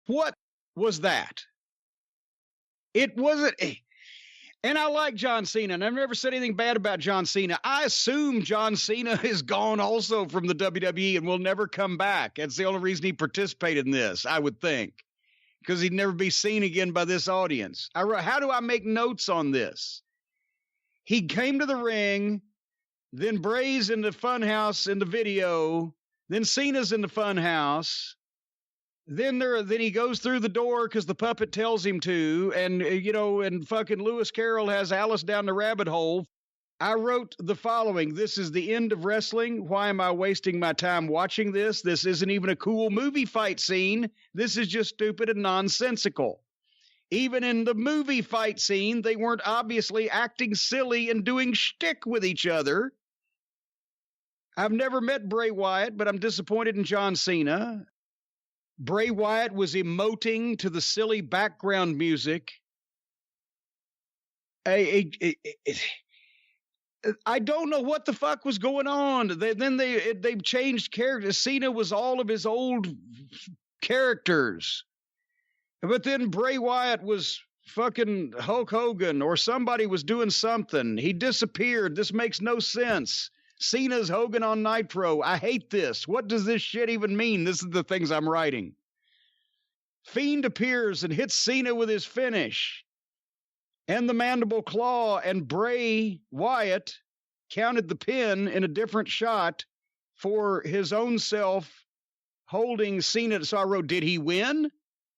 What was that? It wasn't. And I like John Cena, and I've never said anything bad about John Cena. I assume John Cena is gone also from the WWE and will never come back. That's the only reason he participated in this, I would think, because he'd never be seen again by this audience. How do I make notes on this? He came to the ring, then Bray's in the funhouse in the video, then Cena's in the funhouse. Then he goes through the door because the puppet tells him to, and and fucking Lewis Carroll has Alice down the rabbit hole. I wrote the following: "This is the end of wrestling. Why am I wasting my time watching this? This isn't even a cool movie fight scene. This is just stupid and nonsensical. Even in the movie fight scene, they weren't obviously acting silly and doing shtick with each other. I've never met Bray Wyatt, but I'm disappointed in John Cena. Bray Wyatt was emoting to the silly background music. I don't know what the fuck was going on. They've changed characters. Cena was all of his old characters. But then Bray Wyatt was fucking Hulk Hogan, or somebody was doing something. He disappeared. This makes no sense. Cena's Hogan on Nitro. I hate this. What does this shit even mean? This is the things I'm writing. Fiend appears and hits Cena with his finish and the mandible claw, and Bray Wyatt counted the pin in a different shot for his own self holding Cena. So I wrote, did he win?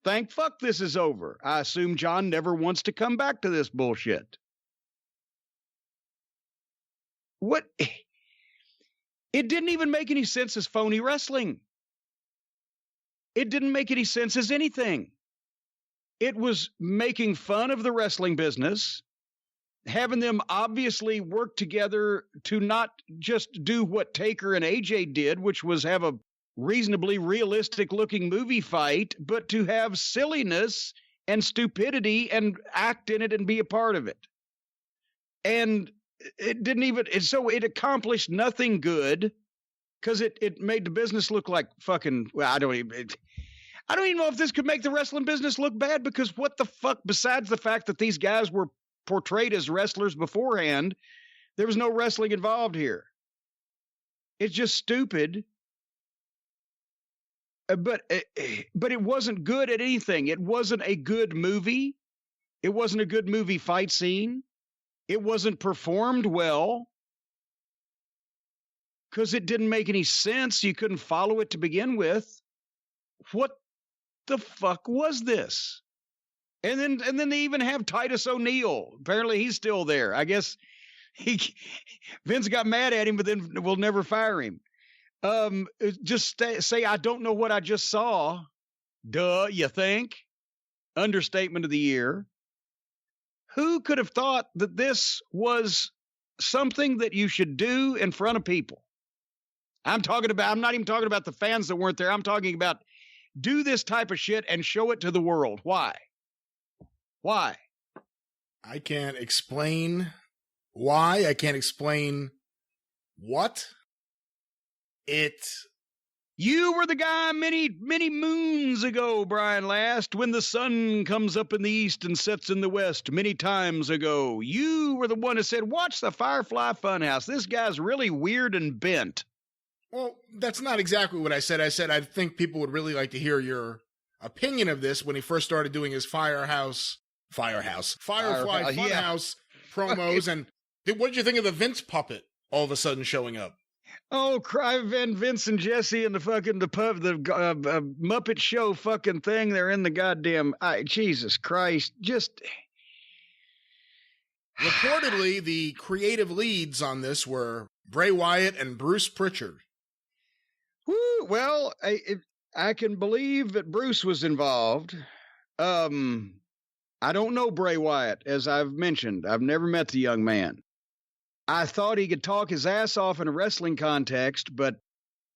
Thank fuck this is over. I assume John never wants to come back to this bullshit. What? It didn't even make any sense as phony wrestling. It didn't make any sense as anything. It was making fun of the wrestling business, having them obviously work together to not just do what Taker and AJ did, which was have a reasonably realistic looking movie fight, but to have silliness and stupidity and act in it and be a part of it. And it didn't even, so it accomplished nothing good because it made the business look like fucking, well, I don't even know if this could make the wrestling business look bad, because what the fuck, besides the fact that these guys were portrayed as wrestlers beforehand, there was no wrestling involved here. It's just stupid. But it wasn't good at anything. It wasn't a good movie. It wasn't a good movie fight scene. It wasn't performed well because it didn't make any sense. You couldn't follow it to begin with. What the fuck was this? And then they even have Titus O'Neil. Apparently he's still there. I guess Vince got mad at him, but then we'll never fire him. Just say, I don't know what I just saw. Duh, you think? Understatement of the year. Who could have thought that this was something that you should do in front of people? I'm not even talking about the fans that weren't there. I'm talking about do this type of shit and show it to the world. Why? Why? I can't explain why. I can't explain what. You were the guy many, many moons ago, Brian Last, when the sun comes up in the east and sets in the west many times ago. You were the one who said, watch the Firefly Funhouse. This guy's really weird and bent. Well, that's not exactly what I said. I said I think people would really like to hear your opinion of this when he first started doing his Firefly Funhouse promos. And what did you think of the Vince puppet all of a sudden showing up? Oh, cry Vince and Jesse and the Muppet Show fucking thing. They're in the goddamn, Jesus Christ. Just. Reportedly, the creative leads on this were Bray Wyatt and Bruce Pritchard. Woo, well, I can believe that Bruce was involved. I don't know Bray Wyatt, as I've mentioned. I've never met the young man. I thought he could talk his ass off in a wrestling context, but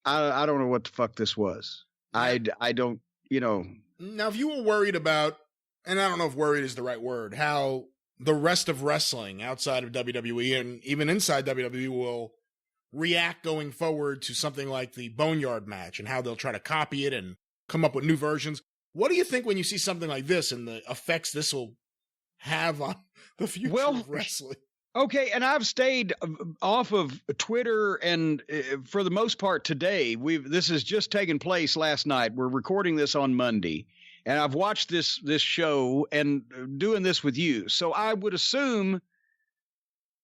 I don't know what the fuck this was. I don't, Now, if you were worried about, and I don't know if worried is the right word, how the rest of wrestling outside of WWE and even inside WWE will react going forward to something like the Boneyard match and how they'll try to copy it and come up with new versions. What do you think when you see something like this and the effects this will have on the future of wrestling? Okay, and I've stayed off of Twitter, and for the most part today, this has just taken place last night. We're recording this on Monday, and I've watched this show and doing this with you. So I would assume,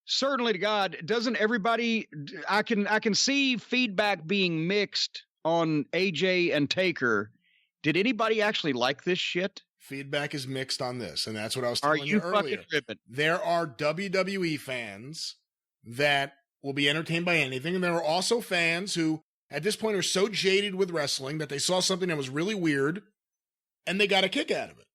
certainly to God, doesn't everybody? I can see feedback being mixed on AJ and Taker. Did anybody actually like this shit? Feedback is mixed on this, and that's what I was telling you earlier. Fucking tripping? There are WWE fans that will be entertained by anything, and there are also fans who, at this point, are so jaded with wrestling that they saw something that was really weird, and they got a kick out of it.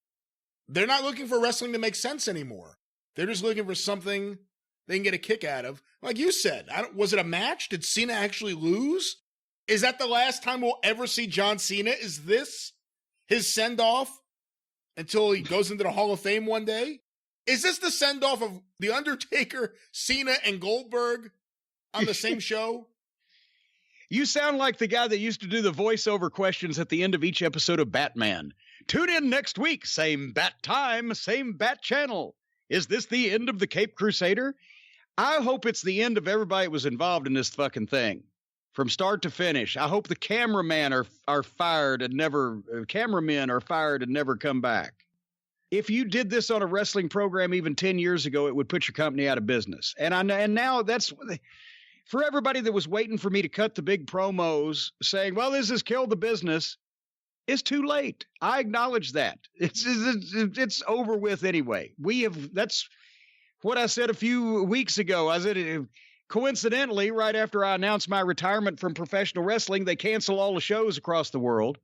They're not looking for wrestling to make sense anymore. They're just looking for something they can get a kick out of. Like you said, was it a match? Did Cena actually lose? Is that the last time we'll ever see John Cena? Is this his send-off until he goes into the Hall of Fame one day? Is this the send-off of The Undertaker, Cena, and Goldberg on the same show? You sound like the guy that used to do the voiceover questions at the end of each episode of Batman. Tune in next week, same bat time, same bat channel. Is this the end of the Cape Crusader? I hope it's the end of everybody that was involved in this fucking thing. From start to finish. I hope the cameramen are fired and cameramen are fired and never come back. If you did this on a wrestling program even 10 years ago, it would put your company out of business. And now that's for everybody that was waiting for me to cut the big promos saying, well, this has killed the business. It's too late. I acknowledge that. It's over with anyway. That's what I said a few weeks ago. I said, coincidentally, right after I announced my retirement from professional wrestling, they cancel all the shows across the world.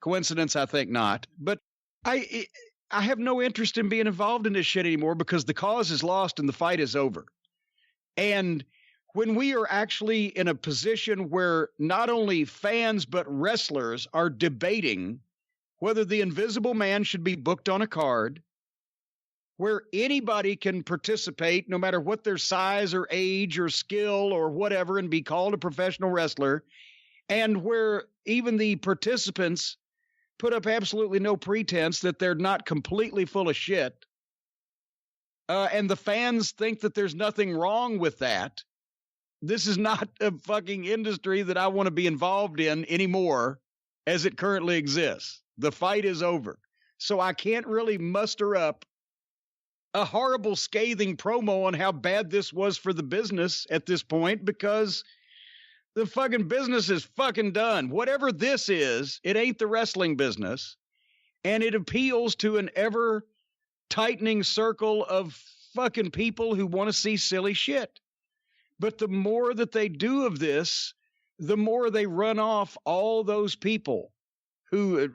Coincidence? I think not. But I have no interest in being involved in this shit anymore because the cause is lost and the fight is over. And when we are actually in a position where not only fans but wrestlers are debating whether the Invisible Man should be booked on a card, where anybody can participate no matter what their size or age or skill or whatever and be called a professional wrestler, and where even the participants put up absolutely no pretense that they're not completely full of shit, and the fans think that there's nothing wrong with that. This is not a fucking industry that I want to be involved in anymore as it currently exists. The fight is over. So I can't really muster up a horrible, scathing promo on how bad this was for the business at this point because the fucking business is fucking done. Whatever this is, it ain't the wrestling business, and it appeals to an ever tightening circle of fucking people who want to see silly shit. But the more that they do of this, the more they run off all those people who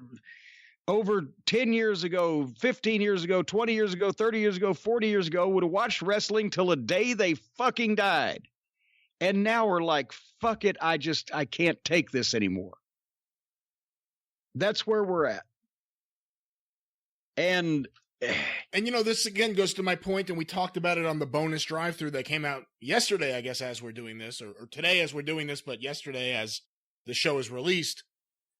over 10 years ago, 15 years ago, 20 years ago, 30 years ago, 40 years ago would have watched wrestling till the day they fucking died. And now we're like, fuck it, I can't take this anymore. That's where we're at. And this again goes to my point, and we talked about it on the bonus drive-thru that came out yesterday, I guess, as we're doing this, or today as we're doing this, but yesterday as the show is released.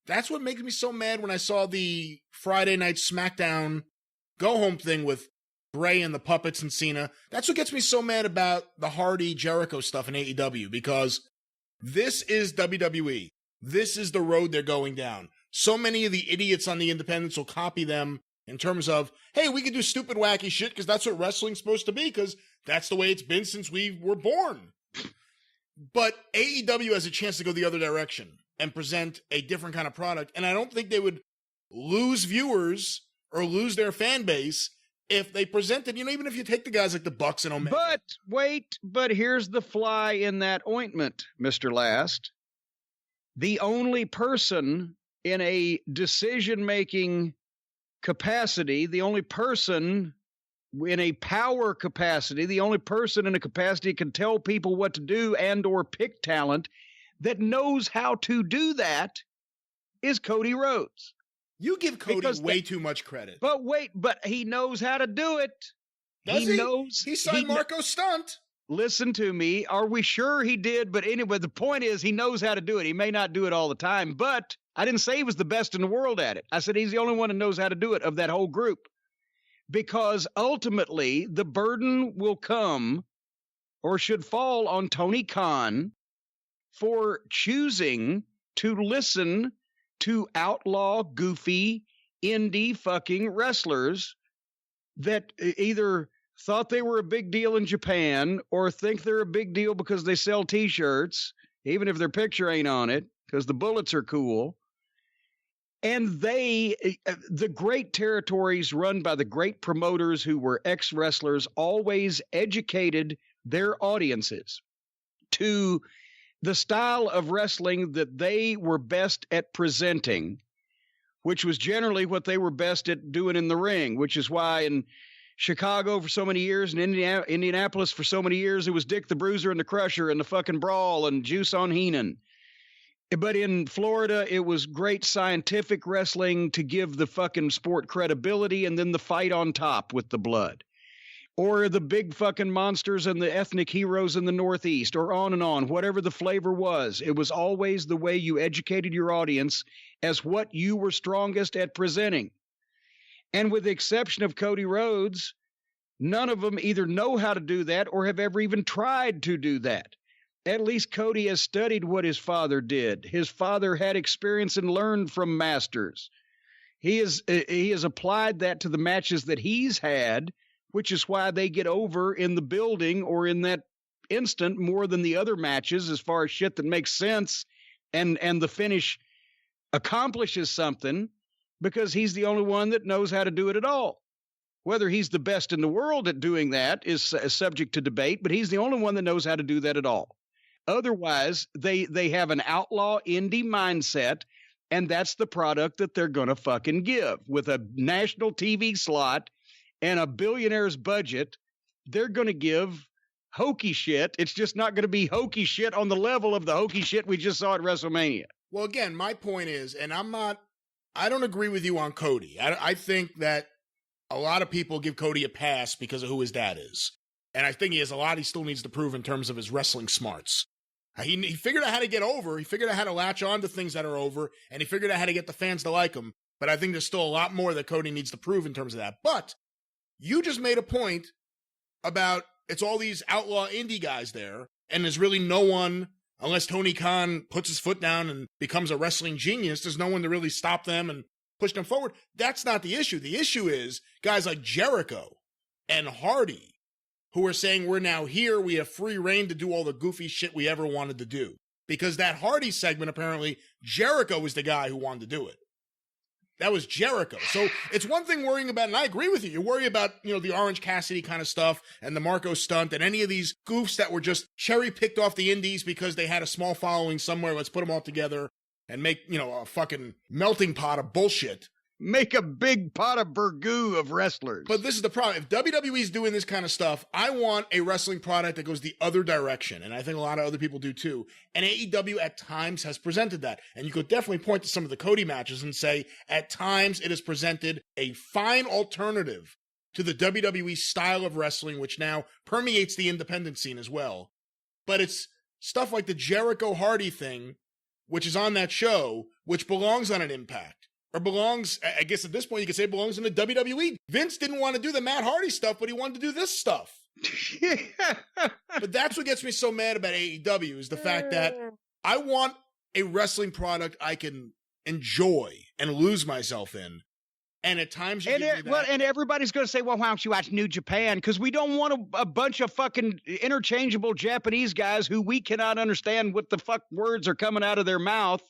That's what makes me so mad when I saw the Friday night SmackDown go-home thing with Bray and the Puppets and Cena. That's what gets me so mad about the Hardy Jericho stuff in AEW, because this is WWE. This is the road they're going down. So many of the idiots on the independents will copy them in terms of, hey, we can do stupid, wacky shit because that's what wrestling's supposed to be, because that's the way it's been since we were born. But AEW has a chance to go the other direction and present a different kind of product. And I don't think they would lose viewers or lose their fan base if they presented, even if you take the guys like the Bucks and Omega. But here's the fly in that ointment, Mr. Last. The only person in a decision-making capacity, the only person in a power capacity, the only person in a capacity can tell people what to do and or pick talent that knows how to do that is Cody Rhodes. You give Cody way too much credit. But he knows how to do it. He signed Marco Stunt. Listen to me. Are we sure he did? But anyway, the point is he knows how to do it. He may not do it all the time, but I didn't say he was the best in the world at it. I said he's the only one that knows how to do it of that whole group. Because ultimately, the burden will come or should fall on Tony Khan for choosing to listen to outlaw, goofy, indie fucking wrestlers that either thought they were a big deal in Japan or think they're a big deal because they sell T-shirts, even if their picture ain't on it, because the bullets are cool. And the great territories run by the great promoters who were ex-wrestlers always educated their audiences to the style of wrestling that they were best at presenting, which was generally what they were best at doing in the ring, which is why in Chicago for so many years and Indianapolis for so many years, it was Dick the Bruiser and the Crusher and the fucking Brawl and Juice on Heenan. But in Florida, it was great scientific wrestling to give the fucking sport credibility and then the fight on top with the blood. Or the big fucking monsters and the ethnic heroes in the Northeast, or on and on, whatever the flavor was. It was always the way you educated your audience as what you were strongest at presenting. And with the exception of Cody Rhodes, none of them either know how to do that or have ever even tried to do that. At least Cody has studied what his father did. His father had experience and learned from masters. He has applied that to the matches that he's had, which is why they get over in the building or in that instant more than the other matches as far as shit that makes sense and the finish accomplishes something, because he's the only one that knows how to do it at all. Whether he's the best in the world at doing that is subject to debate, but he's the only one that knows how to do that at all. Otherwise, they have an outlaw indie mindset, and that's the product that they're going to fucking give. With a national TV slot and a billionaire's budget, they're going to give hokey shit. It's just not going to be hokey shit on the level of the hokey shit we just saw at WrestleMania. Well, again, my point is, and I don't agree with you on Cody. I think that a lot of people give Cody a pass because of who his dad is. And I think he has a lot he still needs to prove in terms of his wrestling smarts. He figured out how to get over. He figured out how to latch on to things that are over, and he figured out how to get the fans to like him. But I think there's still a lot more that Cody needs to prove in terms of that. But you just made a point about it's all these outlaw indie guys there, and there's really no one, unless Tony Khan puts his foot down and becomes a wrestling genius, there's no one to really stop them and push them forward. That's not the issue. The issue is guys like Jericho and Hardy, who are saying we're now here, we have free reign to do all the goofy shit we ever wanted to do. Because that Hardy segment, apparently, Jericho was the guy who wanted to do it. That was Jericho. So it's one thing worrying about, and I agree with you, you worry about, the Orange Cassidy kind of stuff and the Marco stunt and any of these goofs that were just cherry-picked off the indies because they had a small following somewhere, let's put them all together and make, a fucking melting pot of bullshit. Make a big pot of burgoo of wrestlers. But this is the problem. If WWE's doing this kind of stuff, I want a wrestling product that goes the other direction. And I think a lot of other people do too. And AEW at times has presented that. And you could definitely point to some of the Cody matches and say, at times it has presented a fine alternative to the WWE style of wrestling, which now permeates the independent scene as well. But it's stuff like the Jericho Hardy thing, which is on that show, which belongs on an Impact. Or belongs, I guess at this point you could say it belongs in the WWE. Vince didn't want to do the Matt Hardy stuff, but he wanted to do this stuff. But that's what gets me so mad about AEW is the fact that I want a wrestling product I can enjoy and lose myself in. And at times you give me that. Well, and everybody's going to say, well, why don't you watch New Japan? Because we don't want a bunch of fucking interchangeable Japanese guys who we cannot understand what the fuck words are coming out of their mouth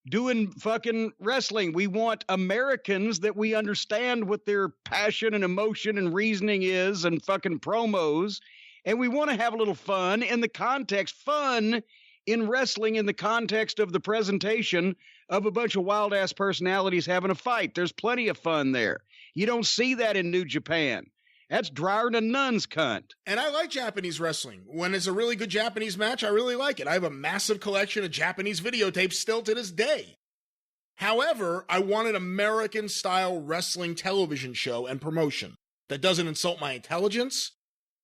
doing fucking wrestling. We want Americans that we understand what their passion and emotion and reasoning is and fucking promos. And we want to have a little fun in the context, fun in wrestling in the context of the presentation of a bunch of wild ass personalities having a fight. There's plenty of fun there. You don't see that in New Japan. That's drier than a nun's cunt. And I like Japanese wrestling. When it's a really good Japanese match, I really like it. I have a massive collection of Japanese videotapes still to this day. However, I want an American-style wrestling television show and promotion that doesn't insult my intelligence,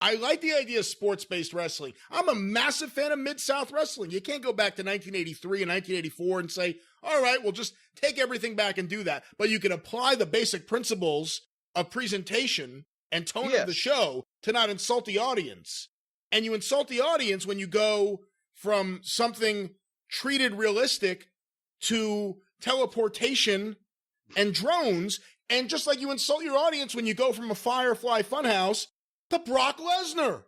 I like the idea of sports-based wrestling. I'm a massive fan of Mid-South wrestling. You can't go back to 1983 and 1984 and say, all right, we'll just take everything back and do that. But you can apply the basic principles of presentation and tone of the show to not insult the audience. And you insult the audience when you go from something treated realistic to teleportation and drones. And just like you insult your audience when you go from a Firefly Funhouse to Brock Lesnar.